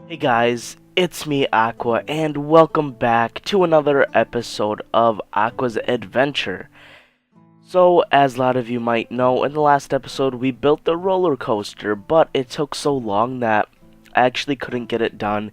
Hey guys, it's me Aqua, and welcome back to another episode of Aqua's Adventure. So, as a lot of you might know, in the last episode we built the roller coaster, but it took so long that I actually couldn't get it done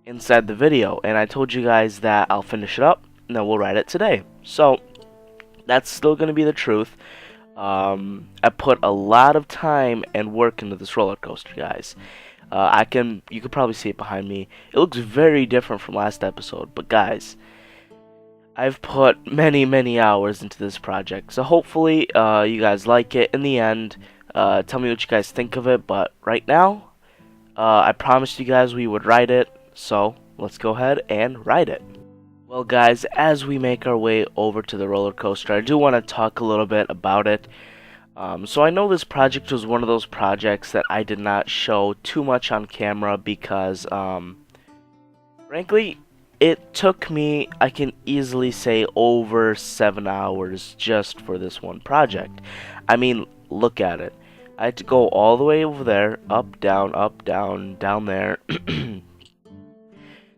inside the video, and I told you guys that I'll finish it up, and then we'll ride it today. So, that's still going to be the truth. I put a lot of time and work into this roller coaster, guys. You could probably see it behind me. It looks very different from last episode, but guys, I've put many hours into this project, so hopefully, you guys like it in the end. Tell me what you guys think of it, but right now, I promised you guys we would ride it, so let's go ahead and ride it. Well guys, as we make our way over to the roller coaster, I do want to talk a little bit about it. So I know this project was one of those projects that I did not show too much on camera because, frankly, it took me, I can easily say, over 7 hours just for this one project. I mean, look at it. I had to go all the way over there, up, down there.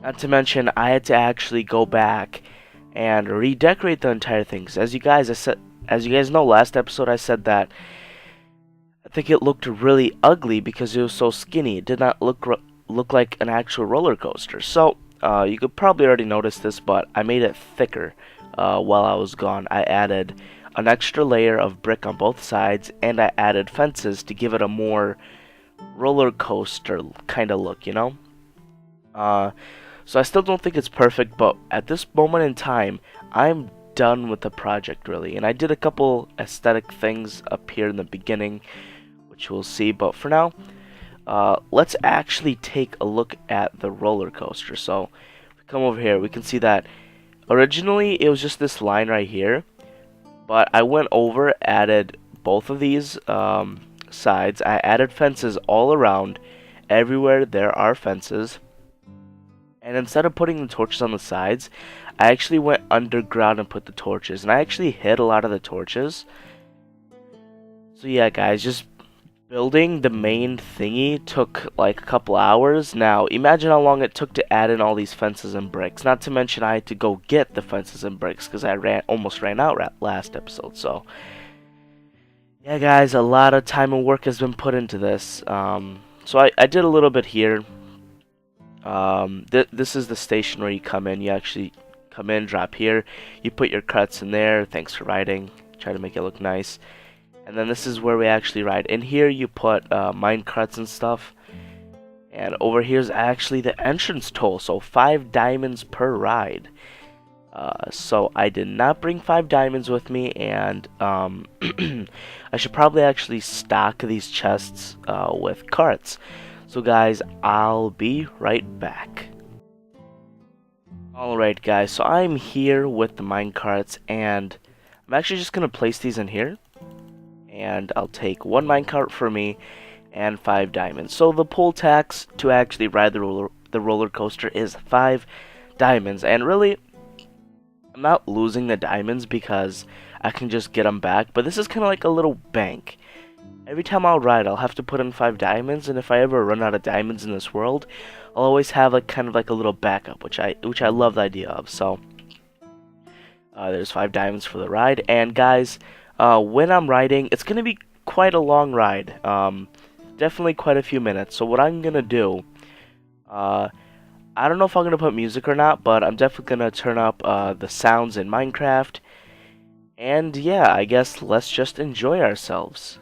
Not to mention, I had to actually go back and redecorate the entire thing. As you guys know, last episode I said that I think it looked really ugly because it was so skinny. It did not look like an actual roller coaster. So you could probably already notice this, but I made it thicker while I was gone. I added an extra layer of brick on both sides, and I added fences to give it a more roller coaster kind of look, you know? So I still don't think it's perfect, but at this moment in time, I'm done with the project really. And I did a couple aesthetic things up here in the beginning, which we'll see. But for now, let's actually take a look at the roller coaster. So if we come over here, we can see that originally it was just this line right here, but I went over, added both of these sides. I added fences all around. Everywhere there are fences. And instead of putting the torches on the sides, I actually went underground and put the torches. And I actually hid a lot of the torches. So yeah, guys, just building the main thingy took like a couple hours. Now, imagine how long it took to add in all these fences and bricks. Not to mention I had to go get the fences and bricks because I almost ran out last episode. So yeah, guys, a lot of time and work has been put into this. So I did a little bit here. This is the station where you come in. You actually come in, drop here, you put your carts in there. Thanks for riding. Try to make it look nice. And then this is where we actually ride. In here you put mine carts and stuff. And over here is actually the entrance toll, so 5 diamonds per ride. So I did not bring 5 diamonds with me, and I should probably actually stock these chests with carts. So guys, I'll be right back. Alright guys, so I'm here with the minecarts, and I'm actually just going to place these in here. And I'll take 1 minecart for me and 5 diamonds. So the poll tax to actually ride the roller coaster is 5 diamonds. And really, I'm not losing the diamonds because I can just get them back. But this is kind of like a little bank. Every time I'll ride, I'll have to put in 5 diamonds, and if I ever run out of diamonds in this world, I'll always have like kind of like a little backup, which I love the idea of. So there's 5 diamonds for the ride, and guys, when I'm riding, it's gonna be quite a long ride, definitely quite a few minutes. So what I'm gonna do, I don't know if I'm gonna put music or not, but I'm definitely gonna turn up the sounds in Minecraft, and yeah, I guess let's just enjoy ourselves.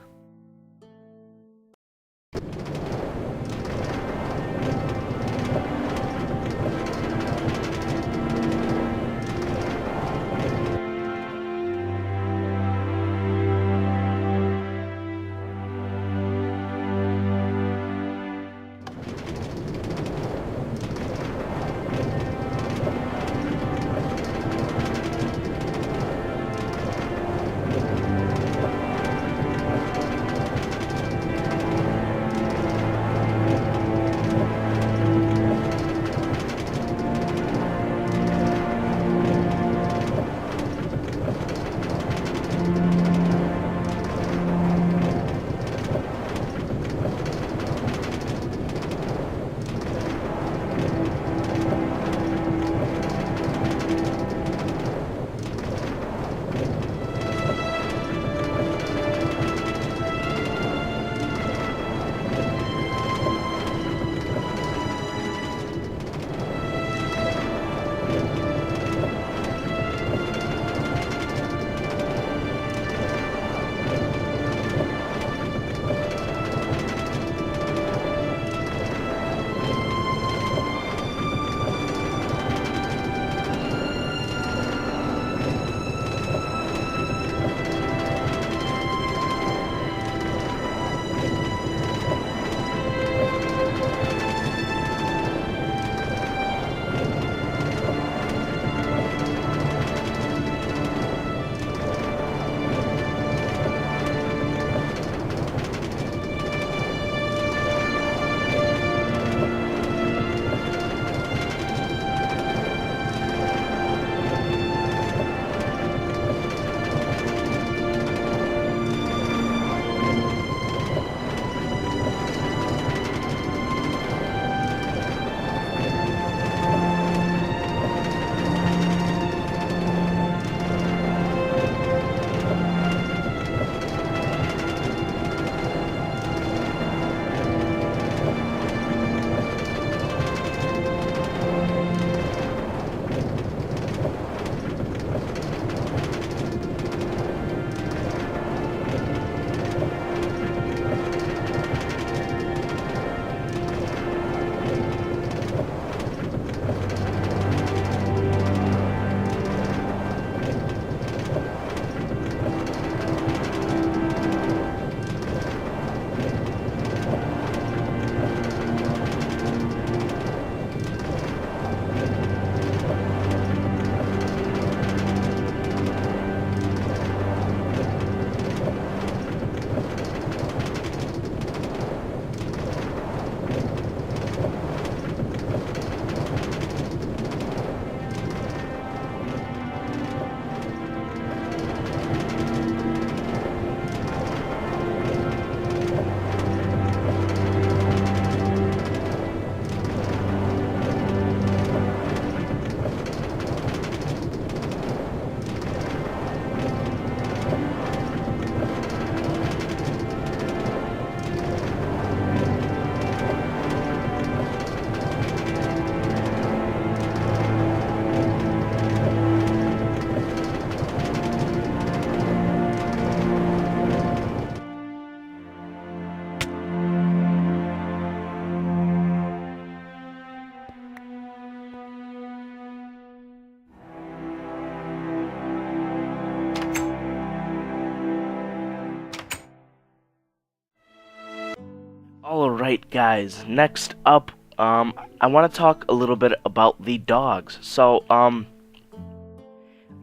Alright guys, next up, I want to talk a little bit about the dogs. So, I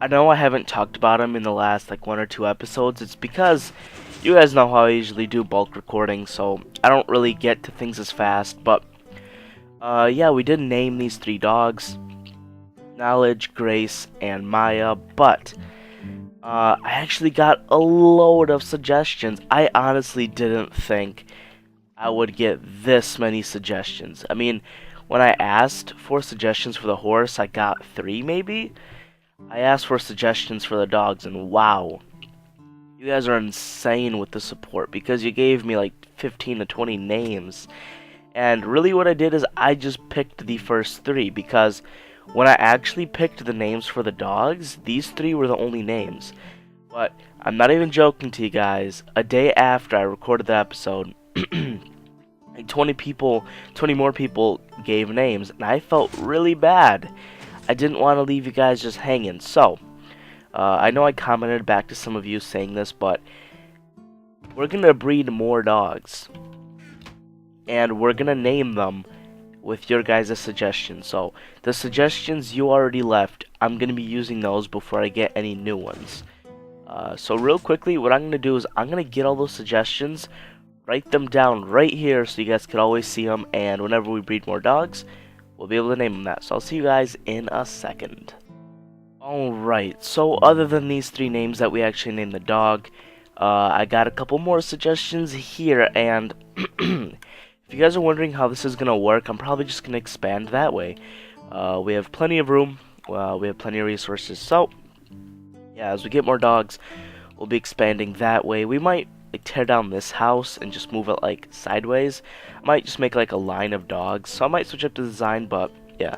know I haven't talked about them in the last like 1 or 2 episodes. It's because you guys know how I usually do bulk recording, so I don't really get to things as fast. But, yeah, we did name these 3 dogs, Knowledge, Grace, and Maya, but I actually got a load of suggestions. I honestly didn't think I would get this many suggestions. I mean, when I asked for suggestions for the horse, I got 3 maybe. I asked for suggestions for the dogs, and wow, you guys are insane with the support because you gave me like 15 to 20 names. And really what I did is I just picked the first 3 because when I actually picked the names for the dogs, these 3 were the only names. But I'm not even joking to you guys. A day after I recorded the episode, like 20 more people gave names, and I felt really bad. I didn't want to leave you guys just hanging. So, I know I commented back to some of you saying this, but we're gonna breed more dogs, and we're gonna name them with your guys' suggestions. So, the suggestions you already left, I'm gonna be using those before I get any new ones. So real quickly, what I'm gonna do is I'm gonna get all those suggestions, write them down right here so you guys can always see them, and whenever we breed more dogs, we'll be able to name them that. So I'll see you guys in a second. Alright, so other than these 3 names that we actually named the dog, I got a couple more suggestions here, and if you guys are wondering how this is gonna work, I'm probably just gonna expand that way. We have plenty of room, we have plenty of resources, so yeah, as we get more dogs, we'll be expanding that way. We might like tear down this house and just move it like sideways. I might just make like a line of dogs, so I might switch up the design, but yeah.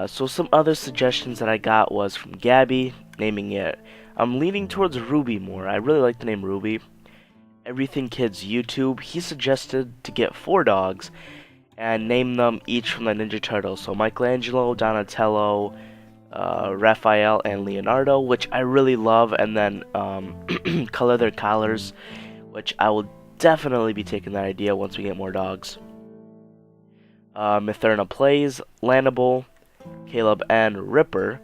So some other suggestions that I got was from Gabby, naming it. I'm leaning towards Ruby more. I really like the name Ruby. Everything Kids YouTube, he suggested to get 4 dogs and name them each from the Ninja Turtles. So Michelangelo, Donatello, Raphael, and Leonardo, which I really love, and then color their collars, which I will definitely be taking that idea once we get more dogs. Mitherna Plays, Landable, Caleb and Ripper,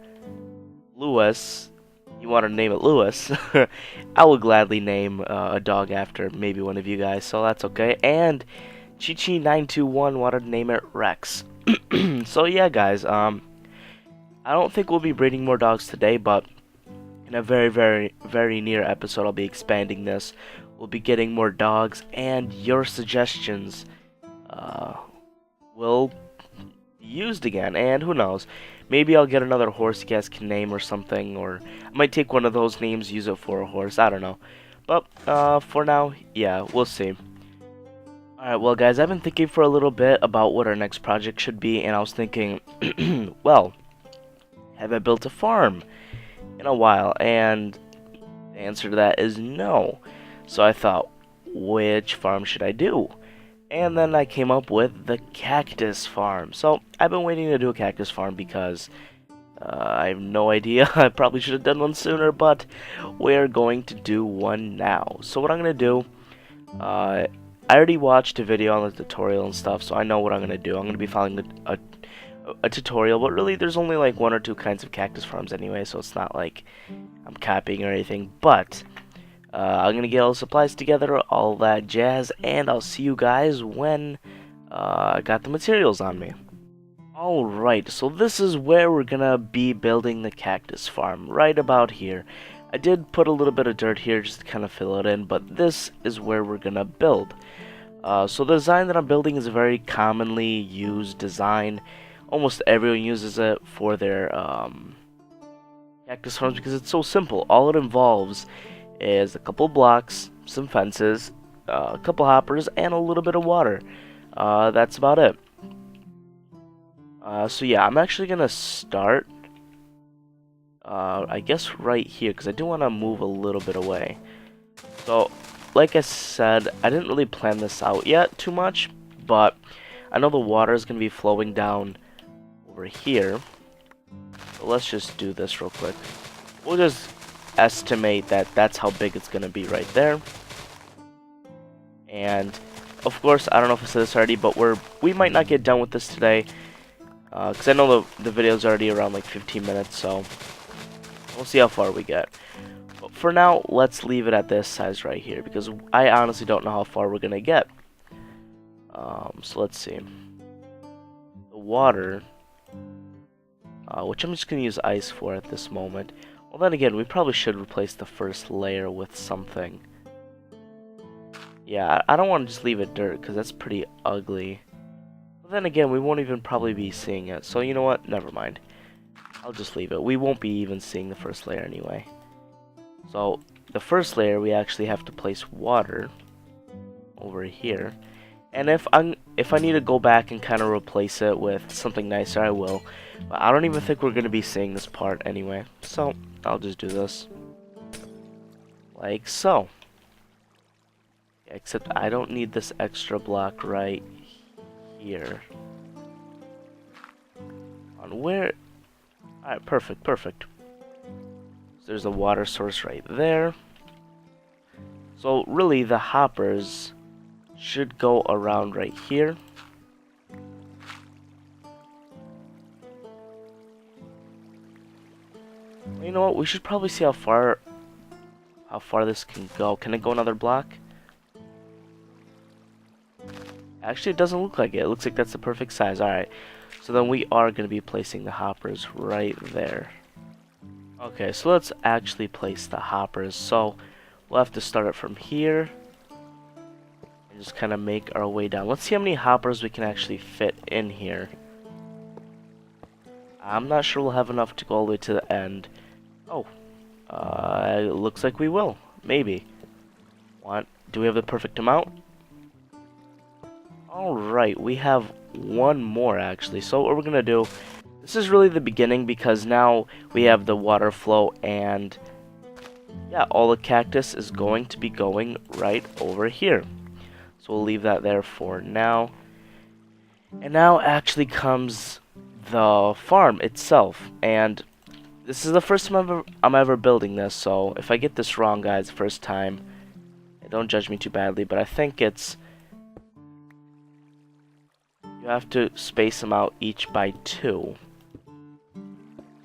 Lewis. You want to name it Lewis? I will gladly name a dog after maybe one of you guys, so that's okay. And Chichi921 wanted to name it Rex. So yeah, guys. I don't think we'll be breeding more dogs today, but in a very, very, very near episode, I'll be expanding this. We'll be getting more dogs, and your suggestions will be used again. And who knows, maybe I'll get another horse you guys can name or something, or I might take one of those names, use it for a horse. I don't know. But for now, yeah, we'll see. Alright, well, guys, I've been thinking for a little bit about what our next project should be, and I was thinking, well, have I built a farm in a while? And the answer to that is no. So I thought, which farm should I do? And then I came up with the cactus farm. So I've been waiting to do a cactus farm because I have no idea. I probably should have done one sooner, but we're going to do one now. So what I'm going to do, I already watched a video on the tutorial and stuff, so I know what I'm going to do. I'm going to be following a tutorial, but really there's only like 1 or 2 kinds of cactus farms anyway, so it's not like I'm copying or anything. But I'm gonna get all the supplies together, all that jazz, and I'll see you guys when I got the materials on me. Alright, so this is where we're gonna be building the cactus farm, right about here. I did put a little bit of dirt here just to kind of fill it in, but this is where we're gonna build. So the design that I'm building is a very commonly used design. Almost everyone uses it for their cactus farms because it's so simple. All it involves is a couple blocks, some fences, a couple hoppers, and a little bit of water. That's about it. So yeah, I'm actually gonna start, I guess right here, because I do want to move a little bit away. So, like I said, I didn't really plan this out yet too much, but I know the water is gonna be flowing down over here. So let's just do this real quick. We'll just estimate that that's how big it's gonna be right there. And of course, I don't know if I said this already, but we might not get done with this today, because I know the video's already around like 15 minutes, so we'll see how far we get. But for now, let's leave it at this size right here, because I honestly don't know how far we're gonna get. So let's see. The water, which I'm just gonna use ice for at this moment. Well, then again, we probably should replace the first layer with something. Yeah, I don't want to just leave it dirt, because that's pretty ugly. But then again, we won't even probably be seeing it. So you know what? Never mind. I'll just leave it. We won't be even seeing the first layer anyway. So the first layer, we actually have to place water over here. And if I need to go back and kind of replace it with something nicer, I will. But I don't even think we're going to be seeing this part anyway. So I'll just do this. Like so. Except I don't need this extra block right here. On where? Alright, perfect, perfect. So there's a water source right there. So really the hoppers should go around right here. Well, you know what? We should probably see how far this can go. Can it go another block? Actually, it doesn't look like it. It looks like that's the perfect size. Alright. So then we are going to be placing the hoppers right there. Okay, so let's actually place the hoppers. So we'll have to start it from here. And just kind of make our way down. Let's see how many hoppers we can actually fit in here. I'm not sure we'll have enough to go all the way to the end. Oh. It looks like we will. Maybe. Do we have the perfect amount? Alright, we have one more actually. So what we're gonna do, this is really the beginning, because now we have the water flow, and yeah, all the cactus is going to be going right over here. So we'll leave that there for now. And now actually comes the farm itself, and this is the first time I'm ever building this, so if I get this wrong, guys, first time, don't judge me too badly, but I think it's you have to space them out each by 2.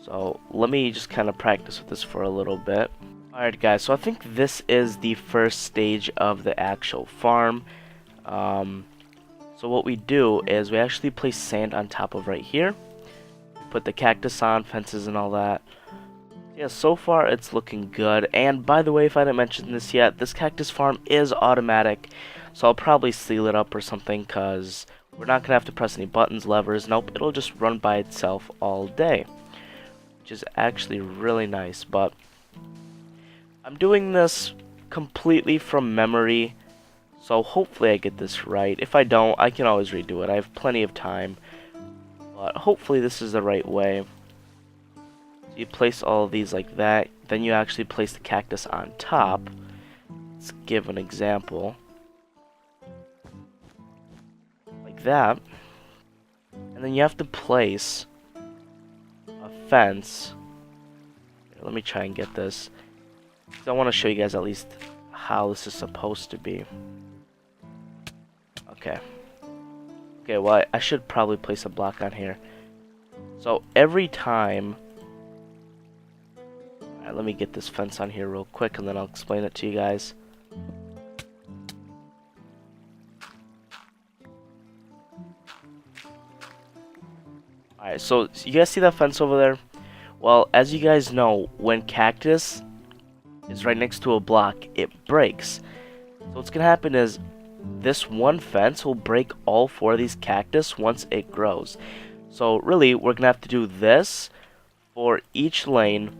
So let me just kind of practice with this for a little bit. Alright guys, so I think this is the first stage of the actual farm. So what we do is we actually place sand on top of right here. Put the cactus on, fences and all that. Yeah, so far it's looking good. And by the way, if I didn't mention this yet, this cactus farm is automatic. So I'll probably seal it up or something, because we're not going to have to press any buttons, levers. Nope, it'll just run by itself all day. Which is actually really nice. But I'm doing this completely from memory. So hopefully I get this right. If I don't, I can always redo it. I have plenty of time. But hopefully this is the right way. So you place all of these like that. Then you actually place the cactus on top. Let's give an example. Like that. And then you have to place a fence. Here, let me try and get this. So I want to show you guys at least how this is supposed to be. Okay. Okay, well, I should probably place a block on here. So every time... Alright, let me get this fence on here real quick, and then I'll explain it to you guys. Alright, so you guys see that fence over there? Well, as you guys know, when cactus is right next to a block, it breaks. So what's going to happen is this one fence will break all 4 of these cactus once it grows. So really, we're going to have to do this for each lane,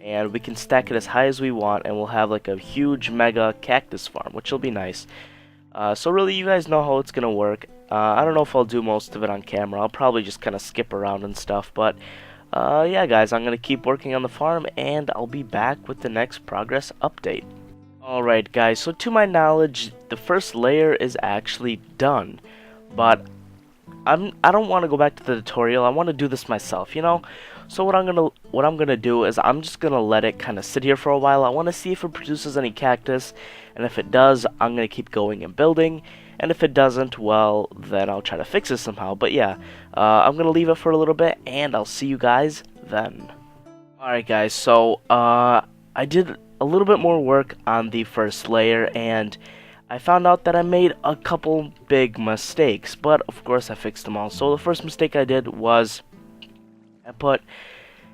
and we can stack it as high as we want, and we'll have like a huge mega cactus farm, which will be nice. So really, you guys know how it's going to work. I don't know if I'll do most of it on camera. I'll probably just kind of skip around and stuff, but yeah guys, I'm going to keep working on the farm, and I'll be back with the next progress update. Alright guys, so to my knowledge, the first layer is actually done, but I don't want to go back to the tutorial. I want to do this myself, you know. So what I'm gonna do is I'm just gonna let it kind of sit here for a while. I want to see if it produces any cactus, and if it does, I'm gonna keep going and building. and if it doesn't, well, then I'll try to fix it somehow. But yeah, I'm gonna leave it for a little bit, and I'll see you guys then. Alright guys, so I did a little bit more work on the first layer, and I found out that I made a couple big mistakes, but of course I fixed them all. So the first mistake I did was I put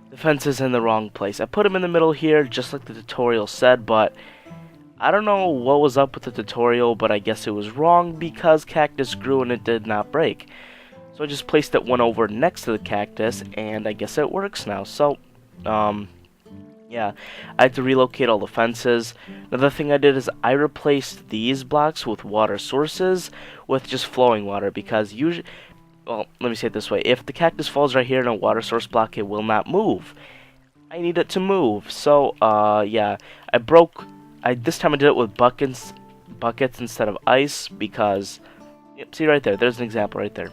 the fences in the wrong place. I put them in the middle here, just like the tutorial said, but I don't know what was up with the tutorial, but I guess it was wrong because Cactus grew and it did not break. So I just placed it one over next to the Cactus, and I guess it works now. So, yeah, I had to relocate all the fences. Another thing I did is I replaced these blocks with water sources with just flowing water, because usually, well, let me say it this way, if the Cactus falls right here in a water source block, it will not move. I need it to move. So, yeah, this time I did it with buckets instead of ice, because, yep, see right there, there's an example right there.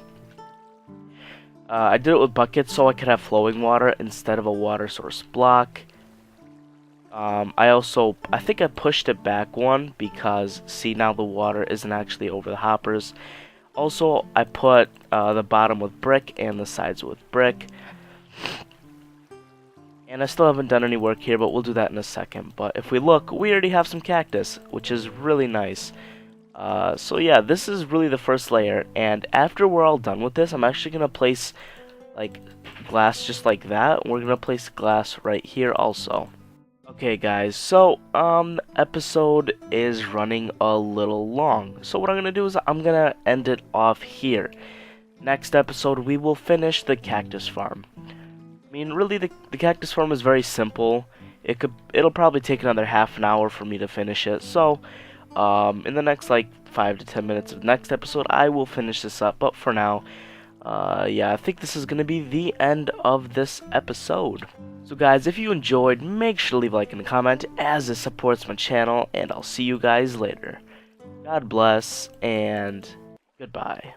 I did it with buckets so I could have flowing water instead of a water source block. I think I pushed it back one because, see, now the water isn't actually over the hoppers. Also, I put the bottom with brick and the sides with brick. And I still haven't done any work here, but we'll do that in a second. But if we look, we already have some cactus, which is really nice. So yeah, this is really the first layer, and after we're all done with this, I'm actually going to place like glass just like that. We're going to place glass right here also. Okay guys, so episode is running a little long, so what I'm gonna do is I'm gonna end it off here. Next episode we will finish the cactus farm. I mean, really the cactus farm is very simple. It'll probably take another half an hour for me to finish it, so in the next like 5 to 10 minutes of the next episode I will finish this up. But for now, yeah, I think this is gonna be the end of this episode. So guys, if you enjoyed, make sure to leave a like and a comment, as it supports my channel, and I'll see you guys later. God bless, and goodbye.